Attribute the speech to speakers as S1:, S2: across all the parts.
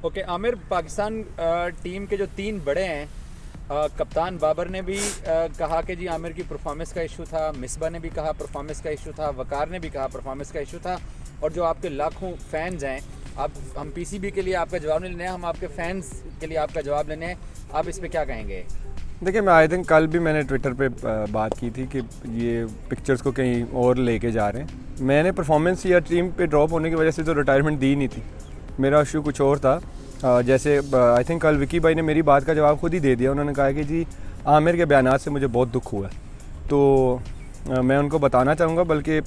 S1: Okay Aamir, Pakistan team के जो 3 बड़े हैं, कप्तान बाबर ने भी कहा कि जी आमिर की परफॉर्मेंस का इशू था, मिसबा ने भी कहा परफॉर्मेंस का इशू था, वकार ने भी कहा परफॉर्मेंस का इशू था, और जो आपके लाखों फैंस हैं, हम पीसीबी के लिए आपका जवाब नहीं लेने हैं, हम आपके फैंस के लिए आपका जवाब लेने हैं। आप इस पर क्या कहेंगे?
S2: देखिए, मैं आई थिंक कल भी मैंने ट्विटर पे बात की थी कि ये पिक्चर्स को कहीं और लेके जा रहे हैं। मैंने परफॉर्मेंस या टीम पे ड्रॉप होने की वजह से तो रिटायरमेंट दी नहीं थी, मेरा इशू कुछ और था। जैसे आई थिंक कल विकी भाई ने मेरी बात का जवाब खुद ही दे दिया। उन्होंने कहा कि जी आमिर के बयानात से मुझे बहुत दुख हुआ है, तो मैं उनको बताना चाहूँगा, बल्कि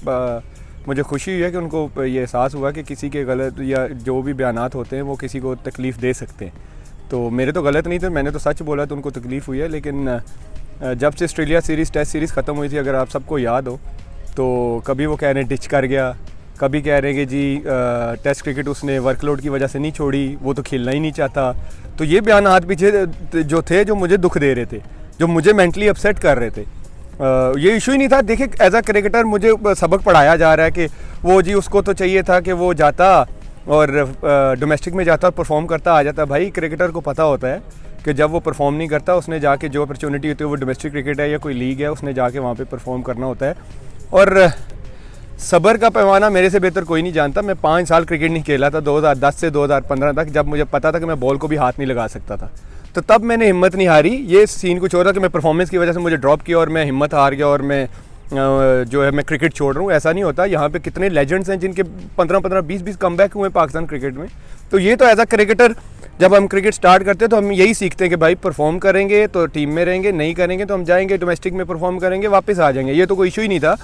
S2: मुझे खुशी हुई है कि उनको ये एहसास हुआ कि किसी के गलत या जो भी बयानात होते हैं वो किसी को तकलीफ़ दे सकते हैं। तो मेरे तो गलत नहीं थे, मैंने तो सच बोला, तो उनको तकलीफ़ हुई है। लेकिन जब से ऑस्ट्रेलिया सीरीज़ टेस्ट सीरीज़ ख़त्म हुई थी, अगर आप सबको याद हो, तो कभी वो कह रहे हैं डिच कर गया, कभी कह रहे हैं कि जी टेस्ट क्रिकेट उसने वर्कलोड की वजह से नहीं छोड़ी, वो तो खेलना ही नहीं चाहता। तो ये बयानात पीछे जो थे, जो मुझे दुख दे रहे थे, जो मुझे मेंटली अपसेट कर रहे थे। ये इशू ही नहीं था। देखिए, एज अ क्रिकेटर मुझे सबक पढ़ाया जा रहा है कि वो जी उसको तो चाहिए था कि वो जाता और डोमेस्टिक में जाता और परफॉर्म करता आ जाता। भाई, क्रिकेटर को पता होता है कि जब वो परफॉर्म नहीं करता, उसने जाके जो अपॉर्चुनिटी होती है, वो डोमेस्टिक क्रिकेट है या कोई लीग है, उसने जाके वहाँ पे परफॉर्म करना होता है। और सब्र का पैमाना मेरे से बेहतर कोई नहीं जानता। मैं 5 साल क्रिकेट नहीं खेला था, 2010 से 2015 तक, जब मुझे पता था कि मैं बॉल को भी हाथ नहीं लगा सकता था। तो तब मैंने हिम्मत नहीं हारी। ये सीन कुछ और था कि मैं परफॉर्मेंस की वजह से मुझे ड्रॉप किया और मैं हिम्मत हार गया और मैं जो है मैं क्रिकेट छोड़ रहा हूँ। ऐसा नहीं होता। यहाँ पे कितने लेजेंड्स हैं जिनके 15-15, 20-20 कमबैक हुए पाकिस्तान क्रिकेट में। तो ये तो एज अ क्रिकेटर जब हम क्रिकेट स्टार्ट करते हैं तो हम यही सीखते हैं कि भाई परफॉर्म करेंगे तो टीम में रहेंगे, नहीं करेंगे तो हम जाएंगे डोमेस्टिक में परफॉर्म करेंगे, वापस आ जाएंगे। ये तो कोई इशू ही नहीं था।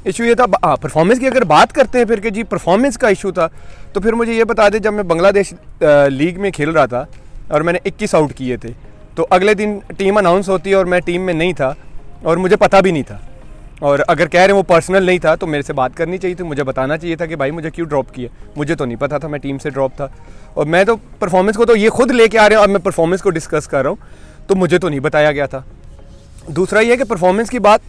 S2: इशू ये था परफॉर्मेंस की। अगर बात करते हैं फिर कि जी परफॉर्मेंस का इशू था, तो फिर मुझे ये बता दें, जब मैं बांग्लादेश लीग में खेल रहा था और मैंने 21 आउट किए थे, तो अगले दिन टीम अनाउंस होती है और मैं टीम में नहीं था और मुझे पता भी नहीं था। और अगर कह रहे हैं वो पर्सनल नहीं था, तो मेरे से बात करनी चाहिए थी, मुझे बताना चाहिए था कि भाई मुझे क्यों ड्रॉप किया। मुझे तो नहीं पता था, मैं टीम से ड्रॉप था। और मैं तो परफॉर्मेंस को तो ये खुद लेके आ रहे हैं और मैं परफॉर्मेंस को डिस्कस कर रहा हूँ, तो मुझे तो नहीं बताया गया था। दूसरा ये कि परफॉर्मेंस की बात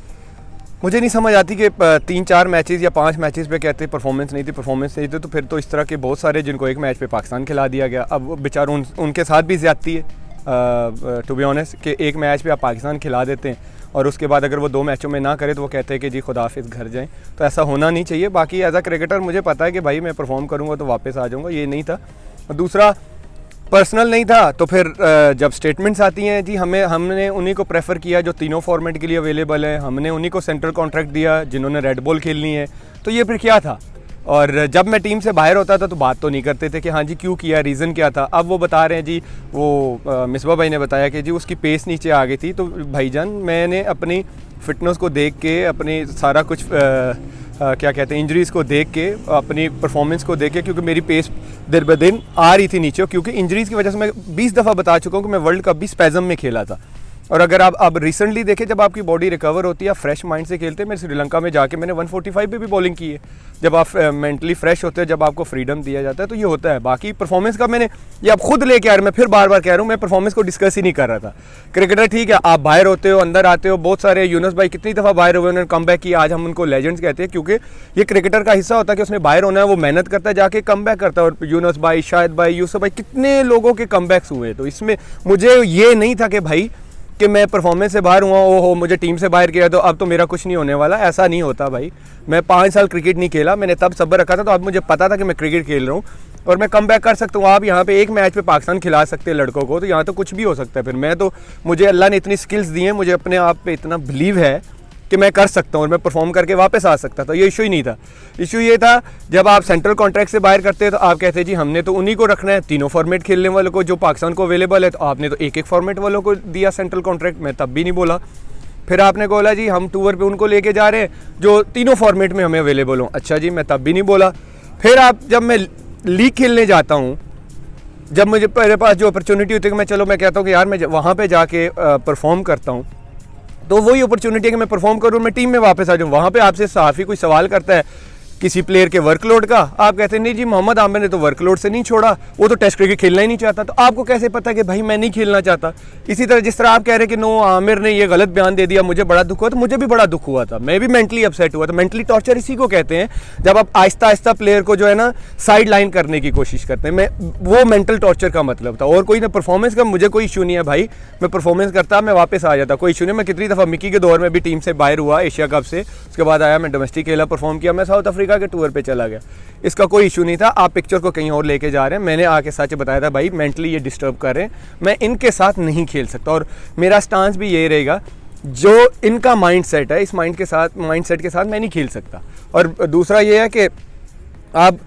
S2: मुझे नहीं समझ आती कि 3-4 मैचेस या 5 मैचेस पे कहते परफॉर्मेंस नहीं थी, तो फिर तो इस तरह के बहुत सारे जिनको एक मैच पे पाकिस्तान खिला दिया गया। अब वो बेचारों उनके साथ भी ज़्यादती है, टू बी ऑनेस्ट, कि एक मैच पे आप पाकिस्तान खिला देते हैं और उसके बाद अगर वो 2 मैचों में ना करे तो वो कहते हैं कि जी खुदा हाफिज़, घर जाएं। तो ऐसा होना नहीं चाहिए। बाकी एज अ क्रिकेटर मुझे पता है कि भाई मैं परफॉर्म करूँगा तो वापस आ जाऊँगा, ये नहीं था। और दूसरा पर्सनल नहीं था। तो फिर जब स्टेटमेंट्स आती हैं, जी हमने उन्हीं को प्रेफर किया जो तीनों फॉर्मेट के लिए अवेलेबल है, हमने उन्हीं को सेंट्रल कॉन्ट्रैक्ट दिया जिन्होंने रेड बॉल खेलनी है। तो ये फिर क्या था? और जब मैं टीम से बाहर होता था तो बात तो नहीं करते थे कि हाँ जी क्यों किया, रीज़न क्या था। अब वो बता रहे हैं जी, वो मिसबा भाई ने बताया कि जी उसकी पेस नीचे आ गई थी। तो भाईजान, मैंने अपनी फ़िटनेस को देख के, अपनी सारा कुछ क्या कहते हैं इंजरीज़ को देख के, अपनी परफॉर्मेंस को देख के, क्योंकि मेरी पेस दिन ब दिन आ रही थी नीचे, क्योंकि इंजरीज़ की वजह से मैं 20 दफ़ा बता चुका हूँ कि मैं वर्ल्ड कप भी स्पैज़म में खेला था। और अगर आप अब रिसेंटली देखें, जब आपकी बॉडी रिकवर होती है, फ्रेश माइंड से खेलते हैं। मैं श्रीलंका में जाके मैंने 145 पे भी बॉलिंग की है। जब आप मेंटली फ्रेश होते हैं, जब आपको फ्रीडम दिया जाता है, तो ये होता है। बाकी परफॉर्मेंस का मैंने ये आप खुद लेके आ रहे हैं, मैं फिर बार बार कह रहा हूँ, मैं परफॉर्मेंस को डिस्कस ही नहीं कर रहा था। क्रिकेटर ठीक है, आप बाहर होते हो, अंदर आते हो। बहुत सारे यूनुस भाई कितनी दफ़ा बाहर हुए, उन्होंने कम बैक किया। आज हम उनको लेजेंड्स कहते हैं, क्योंकि ये क्रिकेटर का हिस्सा होता है कि उसने बाहर होना है, वो मेहनत करता है, जाके कम बैक करता है। और यूनुस भाई, शाहिद भाई, यूसुफ भाई, कितने लोगों के कम बैक्स हुए। तो इसमें मुझे ये नहीं था कि भाई कि मैं परफॉर्मेंस से बाहर हुआ, ओहो मुझे टीम से बाहर किया तो अब तो मेरा कुछ नहीं होने वाला। ऐसा नहीं होता भाई। मैं 5 साल क्रिकेट नहीं खेला, मैंने तब सब्र रखा था, तो अब मुझे पता था कि मैं क्रिकेट खेल रहा हूँ और मैं कम बैक कर सकता हूँ। आप यहाँ पे एक मैच पे पाकिस्तान खिला सकते हैं लड़कों को, तो यहाँ तो कुछ भी हो सकता है। फिर मैं तो, मुझे अल्लाह ने इतनी स्किल्स दी हैं, मुझे अपने आप पे इतना बिलीव है कि मैं कर सकता हूँ और मैं परफॉर्म करके वापस आ सकता था। ये इशू ही नहीं था। इशू ये था जब आप सेंट्रल कॉन्ट्रैक्ट से बाहर करते हैं तो आप कहते हैं जी हमने तो उन्हीं को रखना है, तीनों फॉर्मेट खेलने वालों को जो पाकिस्तान को अवेलेबल है। तो आपने तो एक फॉर्मेट वालों को दिया सेंट्रल कॉन्ट्रैक्ट, मैं तब भी नहीं बोला। फिर आपने बोला जी हम टूर पे उनको लेके जा रहे हैं जो तीनों फॉर्मेट में हमें अवेलेबल हों। अच्छा जी, मैं तब भी नहीं बोला। फिर आप जब मैं लीग खेलने जाता हूँ, जब मुझे मेरे पास जो अपॉर्चुनिटी होती है कि मैं कहता हूँ कि यार मैं वहाँ पर जाके परफॉर्म करता हूँ, तो वही अपॉर्चुनिटी है कि मैं परफॉर्म करूँ, मैं टीम में वापस आ जाऊँ। वहाँ पे आपसे सहाफ़ी कोई सवाल करता है किसी प्लेयर के वर्कलोड का, आप कहते हैं नहीं जी मोहम्मद आमिर ने तो वर्कलोड से नहीं छोड़ा, वो तो टेस्ट क्रिकेट खेलना ही नहीं चाहता। तो आपको कैसे पता कि भाई मैं नहीं खेलना चाहता? इसी तरह जिस तरह आप कह रहे हैं कि नो आमिर ने ये गलत बयान दे दिया, मुझे बड़ा दुख हुआ, तो मुझे भी बड़ा दुख हुआ था, मैं भी मेंटली अपसेट हुआ था। मेंटली टॉर्चर इसी को कहते हैं, जब आप आहिस्ता आहिस्ता प्लेयर को जो है ना साइड लाइन करने की कोशिश करते हैं। मैं वो मेंटल टॉर्चर का मतलब था, और कोई ना परफॉर्मेंस का मुझे कोई इशू नहीं है भाई, मैं परफॉर्मेंस करता मैं वापस आ जाता, कोई इशू नहीं। मैं कितनी दफ़ा मिकी के दौर में भी टीम से बाहर हुआ एशिया कप से, उसके बाद आया मैं डोमेस्टिक खेला, परफॉर्म किया, मैं साउथ अफ्रीका के टूर पे चला गया, इसका कोई इशू नहीं था। आप पिक्चर को कहीं और लेके जा रहे हैं, मैंने आके सच बताया था भाई मेंटली ये डिस्टर्ब कर रहे हैं, मैं इनके साथ नहीं खेल सकता। और मेरा स्टांस भी ये रहेगा, जो इनका माइंड सेट है, इस माइंड सेट के साथ मैं नहीं खेल सकता। और दूसरा ये है कि आप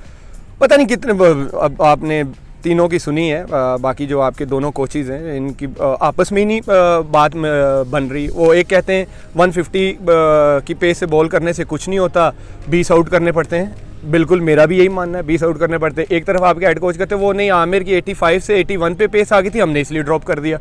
S2: पता नहीं कितने, अब आपने तीनों की सुनी है, बाकी जो आपके दोनों कोचेज़ हैं इनकी आपस में ही नहीं बात बन रही। वो एक कहते हैं 150 की पेस से बॉल करने से कुछ नहीं होता, 20 आउट करने पड़ते हैं। बिल्कुल मेरा भी यही मानना है, 20 आउट करने पड़ते हैं। एक तरफ आपके हेड कोच कहते हैं वो नहीं, आमिर की 85 से 81 पे पेस आ गई थी, हमने इसलिए ड्रॉप कर दिया।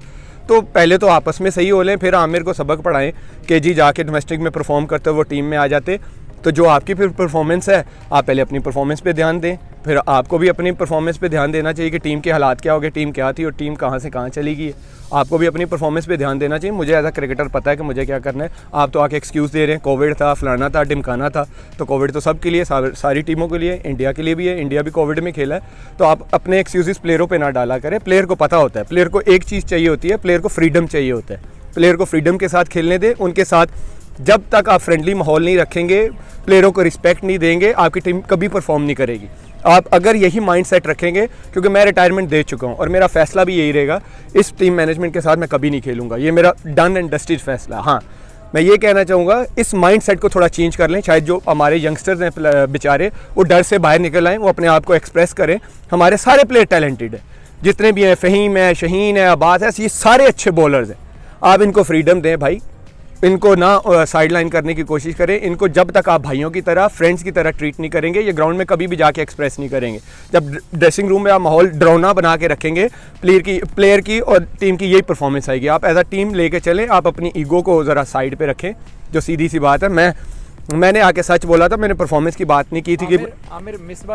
S2: तो पहले तो आपस में सही हो लें, फिर आमिर को सबक पढ़ाएं कि जी जाके डोमेस्टिक में परफॉर्म करते हो वो टीम में आ जाते। तो जो आपकी फिर परफॉर्मेंस है, आप पहले अपनी परफॉर्मेंस पे ध्यान दें, फिर आपको भी अपनी परफॉर्मेंस पे ध्यान देना चाहिए कि टीम के हालात क्या हो गए, टीम क्या थी और टीम कहाँ से कहाँ चली गई है। आपको भी अपनी परफॉर्मेंस पे ध्यान देना चाहिए। मुझे एज अ क्रिकेटर पता है कि मुझे क्या करना है। आप तो आके एक्सक्यूज़ दे रहे हैं, कोविड था, फलाना था, ढिमकाना था। तो कोविड तो सबके लिए, सारी टीमों के लिए, इंडिया के लिए भी है, इंडिया भी कोविड में खेला है। तो आप अपने एक्सक्यूज़ प्लेयरों पर ना डाला करें। प्लेयर को पता होता है, प्लेयर को एक चीज़ चाहिए होती है, प्लेयर को फ्रीडम चाहिए होता है। प्लेयर को फ्रीडम के साथ खेलने दें, उनके साथ जब तक आप फ्रेंडली माहौल नहीं रखेंगे, प्लेयरों को रिस्पेक्ट नहीं देंगे, आपकी टीम कभी परफॉर्म नहीं करेगी। आप अगर यही माइंड सेट रखेंगे, क्योंकि मैं रिटायरमेंट दे चुका हूँ और मेरा फैसला भी यही रहेगा, इस टीम मैनेजमेंट के साथ मैं कभी नहीं खेलूँगा, ये मेरा डन एंड डस्टेड फैसला। हाँ, मैं ये कहना चाहूँगा इस माइंड सेट को थोड़ा चेंज कर लें। शायद जो हमारे यंगस्टर्स हैं बेचारे, वो डर से बाहर निकल आएँ, वो अपने आप को एक्सप्रेस करें। हमारे सारे प्लेयर टैलेंटेड है, जितने भी हैं, फ़हीम है, शहीन है, अब्बास है, ये सारे अच्छे बॉलर्स हैं। आप इनको फ्रीडम दें भाई, इनको ना साइड लाइन करने की कोशिश करें। इनको जब तक आप भाइयों की तरह, फ्रेंड्स की तरह ट्रीट नहीं करेंगे, ये ग्राउंड में कभी भी जाके एक्सप्रेस नहीं करेंगे। जब ड्रेसिंग रूम में आप माहौल डरावना बना के रखेंगे, प्लेयर की और टीम की यही परफॉर्मेंस आएगी। आप एज अ टीम लेके चलें, आप अपनी ईगो को ज़रा साइड पे रखें, जो सीधी सी बात है। मैंने आके सच बोला था, मैंने परफॉर्मेंस की बात नहीं की थी कि
S1: आमिर मिसबा